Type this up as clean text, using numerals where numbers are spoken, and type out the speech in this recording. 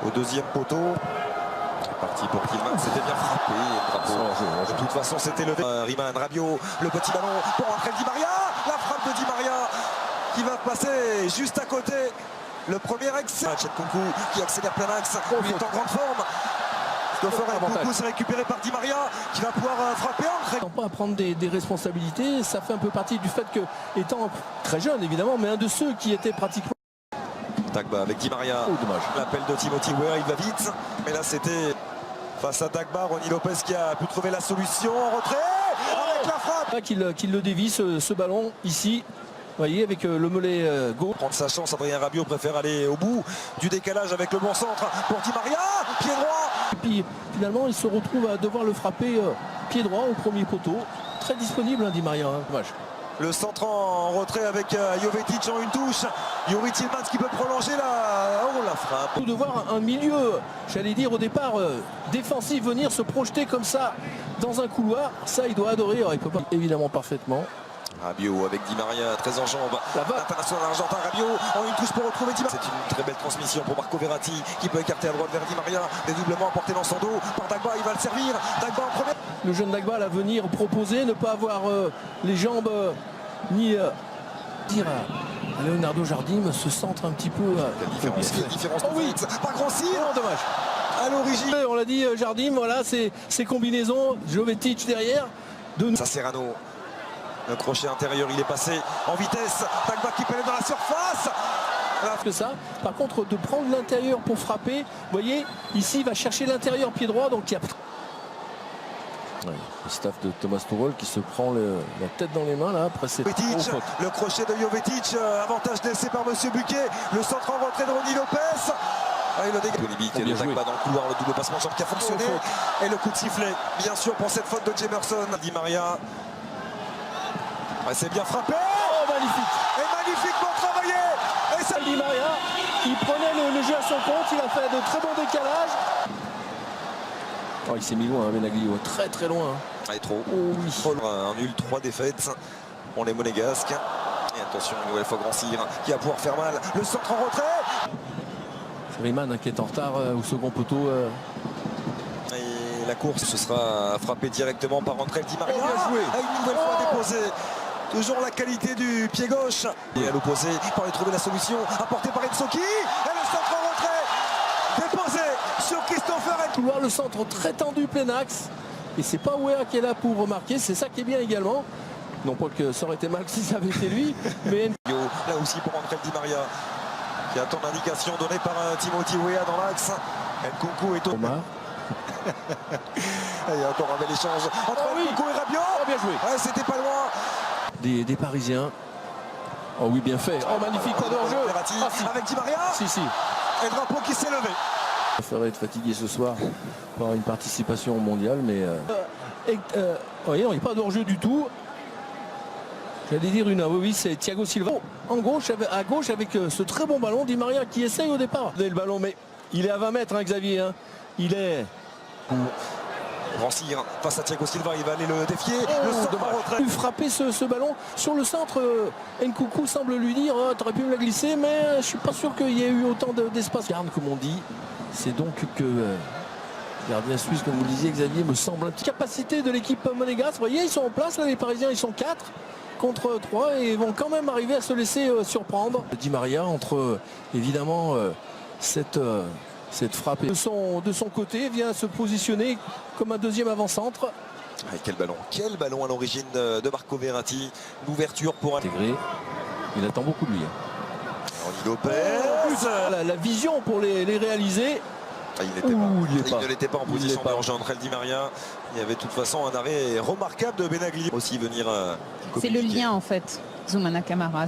au deuxième poteau. Parti pour Tillman, c'était bien frappé. De toute façon, c'était levé. Riemann, Rabiot, le petit ballon pour entrer Di Maria. La frappe de Di Maria qui va passer juste à côté. Le premier excès. Nkunku qui accélère plein axe. Il est en grande forme. Nkunku s'est récupéré par Di Maria qui va pouvoir frapper. Pas à prendre des responsabilités, ça fait un peu partie du fait que, étant très jeune évidemment, mais un de ceux qui était pratiquement. Dagba avec Di Maria. Oh, dommage. L'appel de Timothy Weah, il va vite. Mais là, c'était face à Dagba. Ronny Lopez qui a pu trouver la solution en retrait avec la frappe. Qu'il le dévie ce ballon ici. Vous voyez, avec le mollet gauche. Prendre sa chance, Adrien Rabiot préfère aller au bout du décalage avec le bon centre pour Di Maria. Pied droit. Et puis finalement, il se retrouve à devoir le frapper pied droit au premier poteau. Très disponible, hein, Di Maria. Hein. Dommage. Le centre en retrait avec Jovetic en une touche. Youri Tillman qui peut prolonger la frappe. De voir un milieu, j'allais dire au départ, défensif venir se projeter comme ça dans un couloir, ça il doit adorer. Alors, il peut pas évidemment parfaitement. Rabiot avec Di Maria, très en jambes. L'international argentin Rabiot en une touche pour retrouver Di Maria. C'est une très belle transmission pour Marco Verratti qui peut écarter à droite vers Di Maria. Dédoublement apporté dans son dos par Dagba, il va le servir. Dagba en première. Le jeune Dagba à venir proposer, ne pas avoir les jambes ni dire à Leonardo Jardim se centre un petit peu. La différence de vite. Pas grand signe. Dommage. À l'origine. On l'a dit, Jardim, voilà, ces combinaisons. Jovetic derrière. Ça Serrano. Un crochet intérieur, il est passé en vitesse. Dagba qui pénètre dans la surface. Que ça. Par contre, de prendre l'intérieur pour frapper, vous voyez, ici, il va chercher l'intérieur pied droit. Donc il y a. Ouais, le staff de Thomas Tuchel qui se prend la tête dans les mains là après cette le crochet de Jovetic, avantage laissé par Monsieur Buquet, le centre en retrait de Ronny Lopez. Ah, le dégât de Dagba dans le couloir, le double passement de jambe qui a fonctionné et le coup de sifflet bien sûr pour cette faute de Jamerson. Di Maria, c'est bien frappé. Oh, magnifique. Et magnifiquement travaillé. Et ça... Di Maria, il prenait le jeu à son compte, il a fait de très bons décalages. Oh, il s'est mis loin, Benaglio, très très loin. Ah, trop. Oh, oui. Un nul, 3 défaites pour les Monégasques. Et attention, une nouvelle fois Grand Cyr qui va pouvoir faire mal. Le centre en retrait. Riemann qui est en retard au second poteau. Et la course, ce sera frappé directement par André Di Maria. Bien joué. Une nouvelle fois déposé. Toujours la qualité du pied gauche. Et à l'opposé, pour aller trouver la solution, apporté par Ensoki. Et le centre en retrait. Déposé sur Christopher. Couloir, le centre très tendu, plein axe. Et c'est pas Weah qui est là pour remarquer. C'est ça qui est bien également. Non pas que ça aurait été mal si ça avait été lui. Mais là aussi pour André Di Maria. Qui attend l'indication donnée par Timothy Weah dans l'axe. Nkunku est au... Il y a encore un bel échange entre Nkunku et Rabiot. Oh, bien joué. Ouais, c'était pas loin. Des Parisiens. Oh oui, bien fait. Oh, magnifique, pas de hors-jeu. Si. Avec Di Maria. Si. Et le drapeau qui s'est levé. Il faudrait être fatigué ce soir par une participation mondiale, mais voyez, il n'y a pas de hors-jeu du tout. J'allais dire oui, c'est Thiago Silva. En gauche, à gauche, avec ce très bon ballon, Di Maria qui essaye au départ. Le ballon, mais il est à 20 mètres, hein, Xavier. Hein. Il est... Grand Cyr face à Thiago Silva, il va aller le défier. Le centre en retrait. Il frappait ce ballon sur le centre. Nkunku semble lui dire tu aurais pu me la glisser, mais je ne suis pas sûr qu'il y ait eu autant d'espace. Garde, comme on dit. C'est donc que gardien suisse, comme vous le disiez, Xavier, me semble. Une capacité de l'équipe monégasque. Vous voyez, ils sont en place, là, les Parisiens, ils sont 4 contre 3 et vont quand même arriver à se laisser surprendre. Di Maria entre évidemment cette frappe de son côté vient se positionner comme un deuxième avant-centre. Ah, quel ballon à l'origine de Marco Verratti. L'ouverture pour intégrer. Il attend beaucoup de lui. Ronny Lopez. La vision pour les réaliser. Ah, il ne l'était pas en position de rejoindre Di Maria. Il y avait de toute façon un arrêt remarquable de Benaglio aussi venir. C'est le lien en fait, Zoumana Camara.